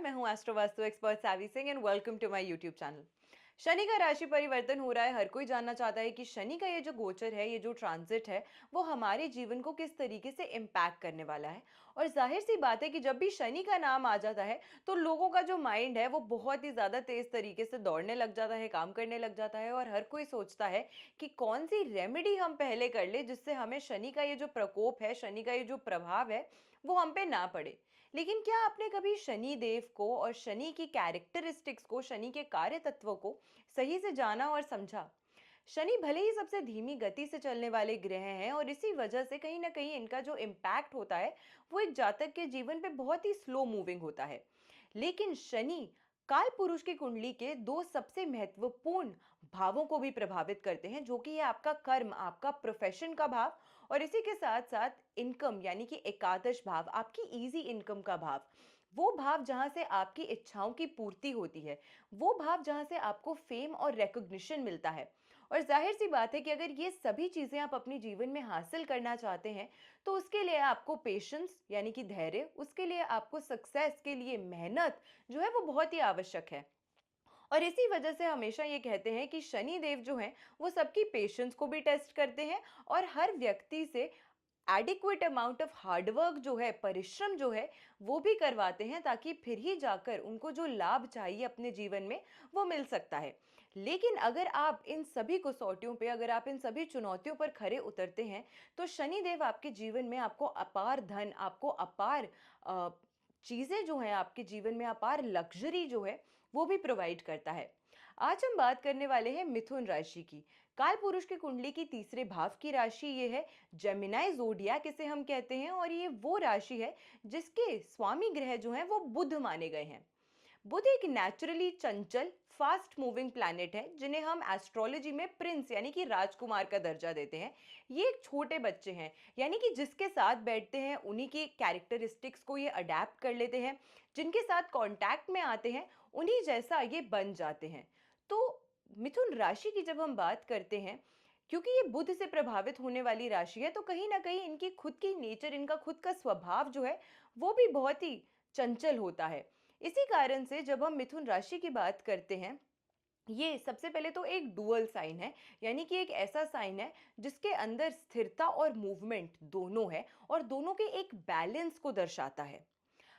नमस्कार, मैं हूं astro vastu expert Savi Singh and welcome to my YouTube channel. Shani का राशि परिवर्तन हो रहा है। हर कोई जानना चाहता है कि शनि का ये जो गोचर है, ये जो ट्रांजिट है, वो हमारे जीवन को किस तरीके से इम्पैक्ट करने वाला है। और जाहिर सी बात है कि जब भी शनि का नाम आ जाता है तो लोगों का जो माइंड है वो बहुत ही ज़्यादा तेज तरीके से दौड़ने लग जाता है, काम करने लग जाता है, और हर कोई सोचता है कि कौन सी रेमेडी हम पहले कर ले जिससे हमें शनि का ये जो प्रकोप है, शनि का ये जो प्रभाव है, वो हम पे ना पड़े। लेकिन क्या आपने कभी शनि देव को और शनि की कैरेक्टरिस्टिक्स को, शनि के कार्य तत्वों को सही से जाना और समझा? शनि भले ही सबसे धीमी गति से चलने वाले ग्रह हैं और इसी वजह से कहीं ना कहीं इनका जो इम्पैक्ट होता है वो एक जातक के जीवन पे बहुत ही स्लो मूविंग होता है। लेकिन शनि काल पुरुष की कुंडली के दो सबसे महत्वपूर्ण भावों को भी प्रभावित करते हैं, जो कि है आपका कर्म, आपका प्रोफेशन का भाव, और इसी के साथ साथ इनकम यानी कि एकादश भाव, आपकी इजी इनकम का भाव। वो भाव जहां से आपकी इच्छाओं की पूर्ति होती है, वो भाव जहां से आपको फेम और रिकॉग्निशन मिलता है। और जाहिर सी बात है कि अगर ये सभी चीजें आप अपने जीवन में हासिल करना चाहते हैं तो उसके लिए आपको पेशेंस यानी कि धैर्य, उसके लिए आपको सक्सेस के लिए मेहनत जो है वो बहुत ही आवश्यक है। और इसी वजह से हमेशा ये कहते हैं कि शनि देव जो हैं वो सबकी पेशेंस को भी टेस्ट करते हैं और हर व्यक्ति से एडिक्वेट अमाउंट ऑफ हार्डवर्क जो है, परिश्रम जो है, वो भी करवाते हैं, ताकि फिर ही जाकर उनको जो लाभ चाहिए अपने जीवन में वो मिल सकता है। लेकिन अगर आप इन सभी कसौटियों पे, अगर आप इन सभी चुनौतियों पर खरे उतरते हैं तो शनिदेव आपके जीवन में आपको अपार धन, आपको अपार अ, चीजें जो हैं, आपके जीवन में अपार लग्जरी जो है वो भी प्रोवाइड करता है। आज हम बात करने वाले हैं मिथुन राशि की। काल पुरुष की कुंडली की तीसरे भाव की राशि ये है, जेमिनाई जोडियाक इसे हम कहते हैं, और ये वो राशि है जिसके स्वामी ग्रह जो हैं वो बुध माने गए हैं। बुध एक नेचुरली चंचल, फास्ट मूविंग प्लैनेट है, जिन्हें हम एस्ट्रोलॉजी में प्रिंस यानी कि राजकुमार का दर्जा देते हैं। ये एक छोटे बच्चे हैं, यानी कि जिसके साथ बैठते हैं उन्हीं की कैरेक्टरिस्टिक्स को ये अडेप्ट कर लेते हैं, जिनके साथ कांटेक्ट में आते हैं उन्हीं जैसा ये बन जाते हैं। तो मिथुन राशि की जब हम बात करते हैं, क्योंकि ये बुध से प्रभावित होने वाली राशि है, तो कहीं ना कहीं इनकी खुद की नेचर, इनका खुद का स्वभाव जो है वो भी बहुत ही चंचल होता है। इसी कारण से जब हम मिथुन राशि की बात करते हैं, ये सबसे पहले तो एक डुअल साइन है, यानी कि एक ऐसा साइन है जिसके अंदर स्थिरता और मूवमेंट दोनों है और दोनों के एक बैलेंस को दर्शाता है।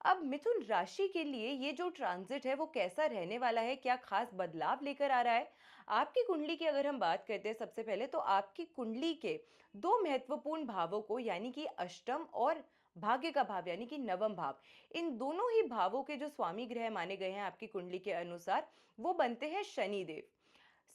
अब मिथुन राशि के लिए ये जो ट्रांजिट है वो कैसा रहने वाला है, क्या खास बदलाव लेकर आ रहा है? आपकी कुंडली की अगर हम बात करते हैं सबसे पहले, तो आपकी कुंडली के दो महत्वपूर्ण भावों को, यानी कि अष्टम और भाग्य का भाव यानी कि नवम भाव, इन दोनों ही भावों के जो स्वामी ग्रह माने गए हैं आपकी कुंडली के अनुसार, वो बनते हैं Shani Dev.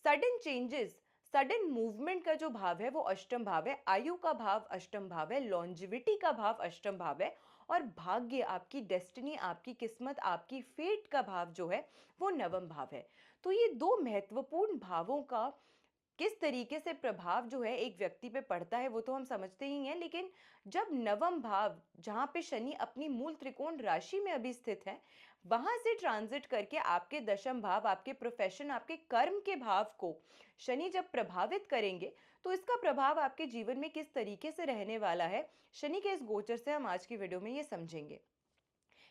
Sudden changes, sudden movement का जो भाव है वो अष्टम भाव है, आयु का भाव अष्टम भाव है, लॉन्जिविटी का भाव अष्टम भाव है, और भाग्य, आपकी डेस्टिनी, आपकी किस्मत, आपकी फेट का भाव जो है वो नवम भाव है। तो ये दो महत्वपूर्ण भावों का किस तरीके से प्रभाव जो है एक व्यक्ति पे पड़ता है वो तो हम समझते ही हैं, लेकिन जब नवम भाव, जहां पे शनि अपनी मूल त्रिकोण राशि में अभी स्थित है, वहां से ट्रांजिट करके आपके दशम भाव, आपके प्रोफेशन, आपके कर्म के भाव को शनि जब प्रभावित करेंगे, तो इसका प्रभाव आपके जीवन में किस तरीके से रहने वाला है, शनि के इस गोचर से हम आज की वीडियो में ये समझेंगे।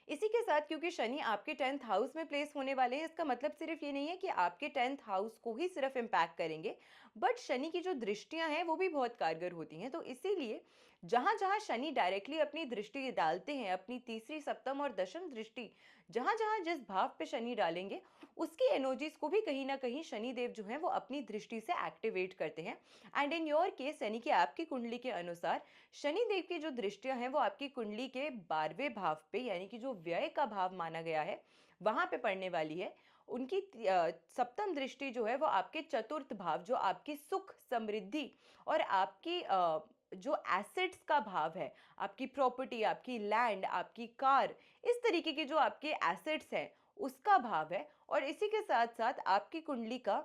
इसी के साथ, क्योंकि शनि आपके 10th हाउस में प्लेस होने वाले हैं, इसका मतलब सिर्फ ये नहीं है कि आपके 10th हाउस को ही सिर्फ इम्पैक्ट करेंगे, बट शनि की जो दृष्टियां हैं वो भी बहुत कारगर होती हैं। तो इसीलिए जहां जहां शनि डायरेक्टली अपनी दृष्टि डालते हैं, अपनी तीसरी, सप्तम और दशम दृष्टि जहां जहां जिस भाव पे शनि डालेंगे, उसकी एनर्जीज को भी कहीं ना कहीं शनि देव जो है वो अपनी दृष्टि से एक्टिवेट करते हैं। एंड इन योर केस, यानी कि आपकी कुंडली के अनुसार, शनि देव की जो दृष्टियां हैं वो आपकी कुंडली के 12वें भाव पे, यानी कि जो व्यय का भाव माना गया है, वहां पे पड़ने वाली है। उनकी सप्तम दृष्टि जो है वो आपके चतुर्थ भाव, जो आपकी सुख समृद्धि और आपकी जो एसेट्स का भाव है, आपकी प्रॉपर्टी, आपकी लैंड, आपकी कार, इस तरीके के जो आपके एसेट्स हैं उसका भाव है। और इसी के साथ साथ आपकी कुंडली का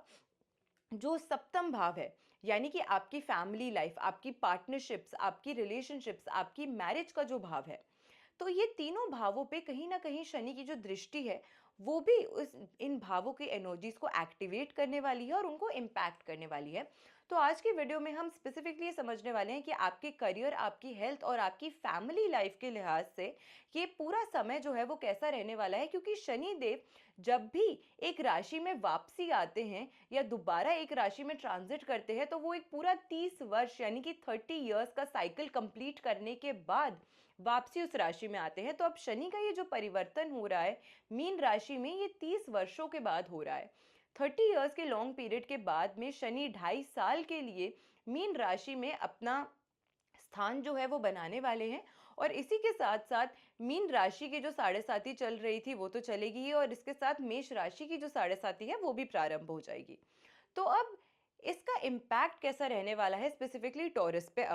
जो सप्तम भाव है, यानी कि आपकी फैमिली लाइफ, आपकी पार्टनरशिप्स, आपकी रिलेशनशिप्स, आपकी मैरिज का जो भाव है, तो ये तीनों भावों पे कहीं ना कहीं शनि की जो दृष्टि है वो भी उस इन भावों की एनर्जीज को एक्टिवेट करने वाली है और उनको इम्पैक्ट करने वाली है। तो आज की वीडियो में हम स्पेसिफिकली ये समझने वाले हैं कि आपके करियर, आपकी हेल्थ और आपकी फैमिली लाइफ के लिहाज से ये पूरा समय जो है वो कैसा रहने वाला है, क्योंकि शनि देव जब भी एक राशि में वापसी आते हैं या दोबारा एक राशि में ट्रांजिट करते हैं तो वो एक पूरा 30 वर्ष यानी कि 30 इयर्स का साइकिल कंप्लीट करने के बाद वापसी उस राशि में आते हैं। तो अब शनि का ये जो परिवर्तन हो रहा है मीन राशि में, ये 30 वर्षों के बाद हो रहा है। 30 इयर्स के लॉन्ग पीरियड के बाद में शनि 2.5 साल के लिए मीन राशि में अपना स्थान जो है वो बनाने वाले हैं। और इसी के साथ साथ मीन राशि की जो साढ़े साथी चल रही थी वो तो चलेगी ही, और इसके साथ मेष राशि की जो साढ़े साथी है वो भी प्रारंभ हो जाएगी। तो अब इसका इम्पैक्ट कैसा रहने वाला है स्पेसिफिकली टॉरस पे,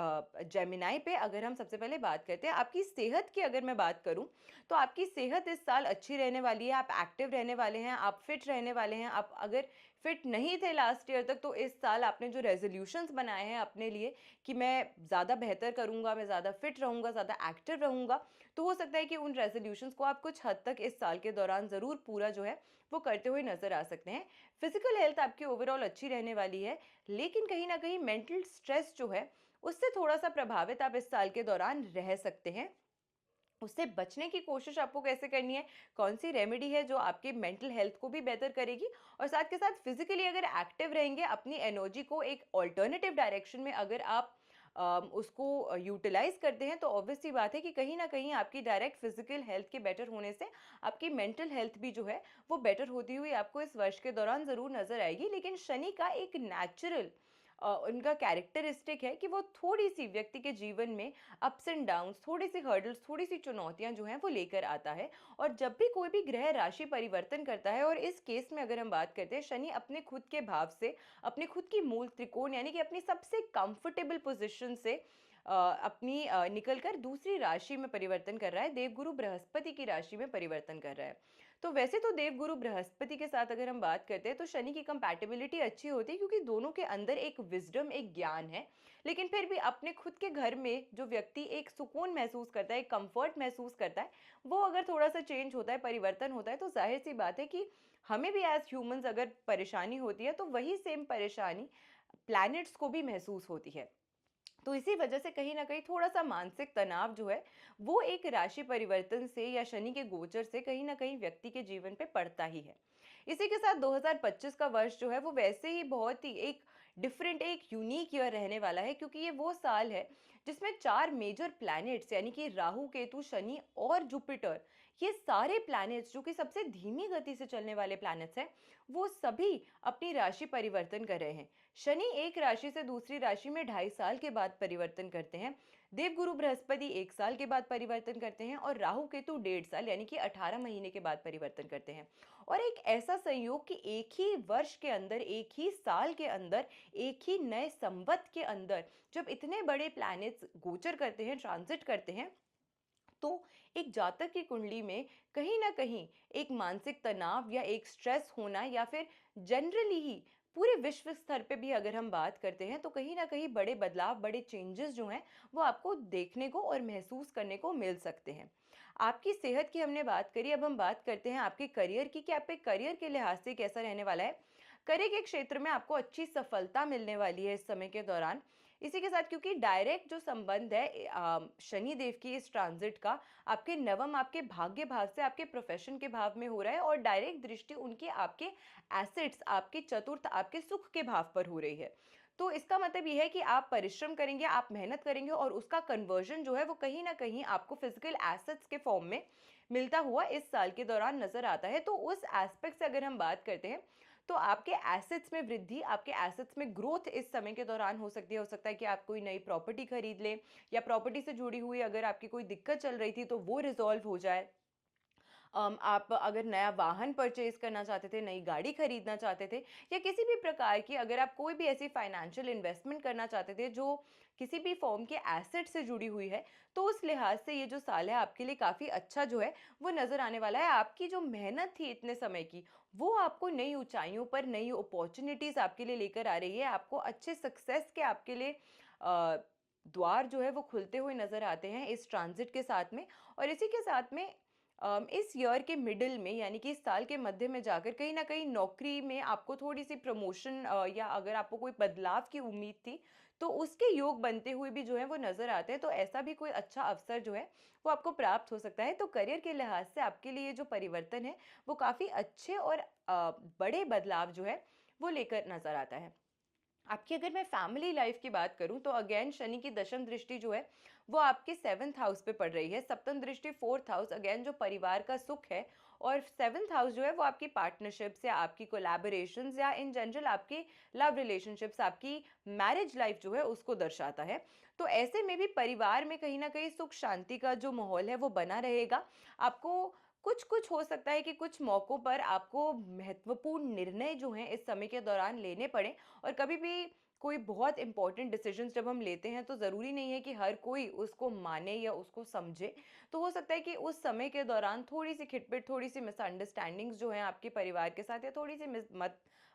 जेमिनाई पे। अगर हम सबसे पहले बात करते हैं आपकी सेहत की, अगर मैं बात करूं तो आपकी सेहत इस साल अच्छी रहने वाली है। आप एक्टिव रहने वाले हैं, आप फिट रहने वाले हैं। आप अगर फिट नहीं थे लास्ट ईयर तक तो इस साल आपने जो रेजोल्यूशंस बनाए हैं अपने लिए कि मैं ज़्यादा बेहतर करूंगा, मैं ज़्यादा फिट रहूंगा, ज़्यादा एक्टिव रहूंगा, तो हो सकता है कि उन रेजोल्यूशंस को आप कुछ हद तक इस साल के दौरान ज़रूर पूरा जो है वो करते हुए नजर आ सकते हैं। फिजिकल हेल्थ आपकी ओवरऑल अच्छी रहने वाली है, लेकिन कहीं ना कहीं मेंटल स्ट्रेस जो है उससे थोड़ा सा प्रभावित आप इस साल के दौरान रह सकते हैं। उससे बचने की कोशिश आपको कैसे करनी है, कौन सी रेमेडी है जो आपकी मेंटल हेल्थ को भी बेहतर करेगी, और साथ के साथ फिजिकली अगर एक्टिव रहेंगे, अपनी एनर्जी को एक ऑल्टरनेटिव डायरेक्शन में अगर आप उसको यूटिलाइज करते हैं तो ऑब्वियस सी बात है कि कहीं ना कहीं आपकी डायरेक्ट फिजिकल हेल्थ के बेटर होने से आपकी मेंटल हेल्थ भी जो है वो बेटर होती हुई आपको इस वर्ष के दौरान ज़रूर नजर आएगी। लेकिन शनि का एक नेचुरल उनका कैरेक्टरिस्टिक है कि वो थोड़ी सी व्यक्ति के जीवन में अप्स एंड डाउन्स, थोड़ी सी हर्डल्स, थोड़ी सी चुनौतियां जो हैं वो लेकर आता है। और जब भी कोई भी ग्रह राशि परिवर्तन करता है, और इस केस में अगर हम बात करते हैं शनि अपने खुद के भाव से, अपने खुद की मूल त्रिकोण यानी कि अपनी सबसे कंफर्टेबल पोजीशन से अपनी निकलकर दूसरी राशि में परिवर्तन कर रहा है, देवगुरु बृहस्पति की राशि में परिवर्तन कर रहा है। तो वैसे तो देवगुरु बृहस्पति के साथ अगर हम बात करते हैं तो शनि की कंपैटिबिलिटी अच्छी होती है, क्योंकि दोनों के अंदर एक विजडम, एक ज्ञान है। लेकिन फिर भी अपने खुद के घर में जो व्यक्ति एक सुकून महसूस करता है, एक कंफर्ट महसूस करता है, वो अगर थोड़ा सा चेंज होता है, परिवर्तन होता है, तो जाहिर सी बात है कि हमें भी एज ह्यूमंस अगर परेशानी होती है तो वही सेम परेशानी प्लैनेट्स को भी महसूस होती है। तो इसी वजह से कहीं ना कहीं थोड़ा सा मानसिक तनाव जो है वो एक राशि परिवर्तन से या शनि के गोचर से कहीं ना कहीं व्यक्ति के जीवन पे पड़ता ही है। इसी के साथ 2025 का वर्ष जो है वो वैसे ही बहुत ही एक डिफरेंट, एक यूनिक ईयर रहने वाला है, क्योंकि ये वो साल है जिसमें 4 मेजर प्लैनेट्स यानी कि राहु, केतु, शनि और जुपिटर, ये सारे प्लैनेट्स जो कि सबसे धीमी गति से चलने वाले प्लैनेट्स हैं, वो सभी अपनी राशि परिवर्तन कर रहे हैं। शनि एक राशि से दूसरी राशि में 2.5 साल के बाद परिवर्तन करते हैं, देवगुरु बृहस्पति 1 साल के बाद परिवर्तन करते हैं, और राहु केतु 1.5 साल यानी कि 18 महीने के बाद परिवर्तन करते हैं। और एक ऐसा संयोग कि एक ही वर्ष के अंदर, एक ही साल के अंदर, एक ही नए संवत के अंदर जब इतने बड़े प्लैनेट्स गोचर करते हैं, ट्रांजिट करते हैं, तो एक जातक की कुंडली में कहीं ना कहीं एक मानसिक तनाव या एक स्ट्रेस होना, या फिर जनरली ही पूरे विश्व स्तर पे भी अगर हम बात करते हैं तो कहीं ना कहीं बड़े बदलाव, बड़े चेंजेस जो हैं वो आपको देखने को और महसूस करने को मिल सकते हैं। आपकी सेहत की हमने बात करी, अब हम बात करते हैं आपके करियर की कि आपके करियर के लिहाज से कैसा रहने वाला है। करियर के क्षेत्र में आपको अच्छी सफलता मिलने वाली है इस समय के दौरान। इसी के साथ क्योंकि डायरेक्ट जो संबंध है शनि देव की इस ट्रांजिट का आपके नवम, आपके भाग्य भाव से आपके प्रोफेशन के भाव में हो रहा है, और डायरेक्ट दृष्टि उनकी आपके एसेट्स, आपके चतुर्थ, आपके सुख के भाव पर हो रही है। तो इसका मतलब ये है कि आप परिश्रम करेंगे, आप मेहनत करेंगे, और उसका कन्वर्जन जो है वो कहीं ना कहीं आपको फिजिकल एसेट्स के फॉर्म में मिलता हुआ इस साल के दौरान नजर आता है। तो उस एस्पेक्ट से अगर हम बात करते हैं तो आपके एसेट्स में वृद्धि, आपके एसेट्स में ग्रोथ इस समय के दौरान हो सकती है। हो सकता है कि आप कोई नई प्रॉपर्टी खरीद लें, या प्रॉपर्टी से जुड़ी हुई अगर आपकी कोई दिक्कत चल रही थी तो वो रिजॉल्व हो जाए। आप अगर नया वाहन परचेज करना चाहते थे, नई गाड़ी खरीदना चाहते थे, या किसी भी प्रकार की अगर आप कोई भी ऐसी फाइनेंशियल इन्वेस्टमेंट करना चाहते थे जो किसी भी फॉर्म के एसेट से जुड़ी हुई है, तो उस लिहाज से ये जो साल है आपके लिए काफ़ी अच्छा जो है वो नज़र आने वाला है। आपकी जो मेहनत थी इतने समय की, वो आपको नई ऊंचाइयों पर, नई अपॉर्चुनिटीज़ आपके लिए लेकर आ रही है। आपको अच्छे सक्सेस के आपके लिए अ, द्वार जो है वो खुलते हुए नज़र आते हैं इस ट्रांजिट के साथ में। और इसी के साथ में इस ईयर के मिडिल में यानी कि इस साल के मध्य में जाकर कहीं न कहीं नौकरी में आपको थोड़ी-सी प्रमोशन या अगर आपको कोई बदलाव की उम्मीद थी, तो उसके योग बनते हुए भी जो है वो नज़र आते हैं। तो ऐसा भी कोई अच्छा अवसर जो है, वो आपको प्राप्त हो सकता है। तो करियर के लिहाज से आपके लिए जो परिवर्तन है, वो काफ़ी अच्छे और बड़े बदलाव जो है, वो लेकर नज़र आता है। आपकी अगर मैं फैमिली लाइफ की बात करूं तो अगेन शनि की दशम दृष्टि जो है वो आपके सेवन्थ हाउस पे पड़ रही है। सप्तम दृष्टि फोर्थ हाउस अगेन जो परिवार का सुख है, और सेवन्थ हाउस जो है वो आपकी पार्टनरशिप्स या आपकी कोलैबोरेशंस या इन जनरल आपकी लव रिलेशनशिप्स, आपकी मैरिज लाइफ जो है उसको दर्शाता है। तो ऐसे में भी परिवार में कहीं ना कहीं सुख शांति का जो माहौल है वो बना रहेगा। आपको कुछ कुछ हो सकता है कि कुछ मौकों पर आपको महत्वपूर्ण निर्णय जो हैं इस समय के दौरान लेने पड़े। और कभी भी कोई बहुत इंपॉर्टेंट डिसीजंस जब हम लेते हैं तो ज़रूरी नहीं है कि हर कोई उसको माने या उसको समझे। तो हो सकता है कि उस समय के दौरान थोड़ी सी खिटपिट, थोड़ी सी मिसअंडरस्टैंडिंग्स जो हैं आपके परिवार के साथ, या थोड़ी सी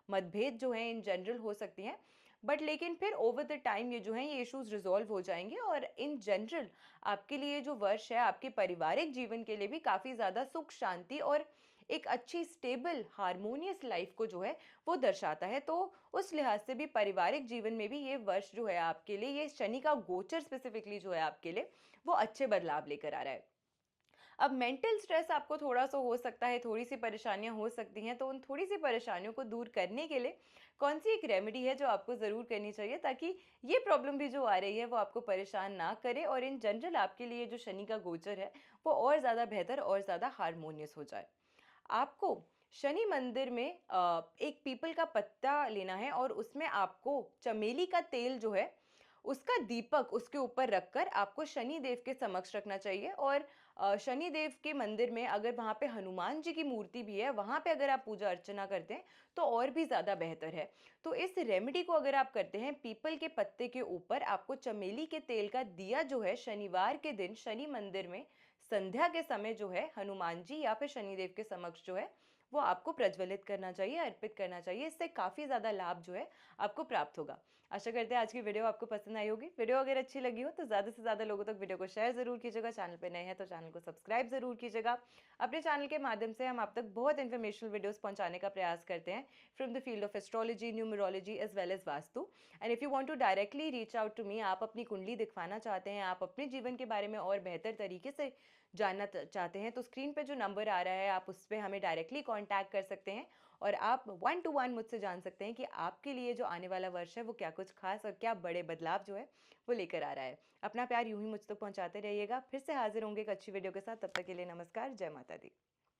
मतभेद जो हैं इन जनरल हो सकती हैं। बट लेकिन फिर ओवर द टाइम ये जो है ये इश्यूज रिजॉल्व हो जाएंगे, और इन जनरल आपके लिए जो वर्ष है आपके पारिवारिक जीवन के लिए भी काफ़ी ज़्यादा सुख शांति और एक अच्छी स्टेबल हार्मोनियस लाइफ को जो है वो दर्शाता है। तो उस लिहाज से भी पारिवारिक जीवन में भी ये वर्ष जो है आपके लिए, ये शनि का गोचर स्पेसिफिकली जो है आपके लिए वो अच्छे बदलाव लेकर आ रहा है। अब मेंटल स्ट्रेस आपको थोड़ा-सा हो सकता है, थोड़ी-सी परेशानियाँ हो सकती हैं, तो उन थोड़ी-सी परेशानियों को दूर करने के लिए कौन-सी एक रेमेडी है जो आपको ज़रूर करनी चाहिए, ताकि ये प्रॉब्लम भी जो आ रही है वो आपको परेशान ना करे, और इन जनरल आपके लिए जो शनि का गोचर है वो और ज़्यादा बेहतर और ज़्यादा हार्मोनियस हो जाए। आपको शनि मंदिर में एक पीपल का पत्ता लेना है, और उसमें आपको चमेली का तेल जो है उसका दीपक उसके ऊपर रखकर आपको शनि देव के समक्ष रखना चाहिए। और शनि देव के मंदिर में अगर वहाँ पे हनुमान जी की मूर्ति भी है, वहाँ पे अगर आप पूजा अर्चना करते हैं तो और भी ज़्यादा बेहतर है। तो इस रेमेडी को अगर आप करते हैं, पीपल के पत्ते के ऊपर आपको चमेली के तेल का दिया जो है शनिवार के दिन शनि मंदिर में संध्या के समय जो है हनुमान जी या फिर शनिदेव के समक्ष जो है वो आपको प्रज्वलित करना चाहिए, अर्पित करना चाहिए। इससे काफ़ी ज़्यादा लाभ जो है आपको प्राप्त होगा। आशा करते हैं आज की वीडियो आपको पसंद आई होगी। वीडियो अगर अच्छी लगी हो तो ज़्यादा से ज़्यादा लोगों तक वीडियो को शेयर ज़रूर कीजिएगा। चैनल पे नए हैं तो चैनल को सब्सक्राइब ज़रूर कीजिएगा। अपने चैनल के माध्यम से हम आप तक बहुत इन्फॉर्मेशनल वीडियोस पहुंचाने का प्रयास करते हैं from the field of astrology, numerology as well as vastu. And if you want to directly reach out to me, आप अपनी कुंडली दिखवाना चाहते हैं, आप अपने जीवन के बारे में और बेहतर तरीके से जानना चाहते हैं, तो स्क्रीन पे जो नंबर आ रहा है आप उस पर हमें डायरेक्टली कॉन्टैक्ट कर सकते हैं, और आप वन टू वन मुझसे जान सकते हैं कि आपके लिए जो आने वाला वर्ष है वो क्या कुछ खास और क्या बड़े बदलाव जो है वो लेकर आ रहा है। अपना प्यार यूं ही मुझ तक पहुंचाते रहिएगा। फिर से हाजिर होंगे एक अच्छी वीडियो के साथ। तब तक के लिए नमस्कार, जय माता दी।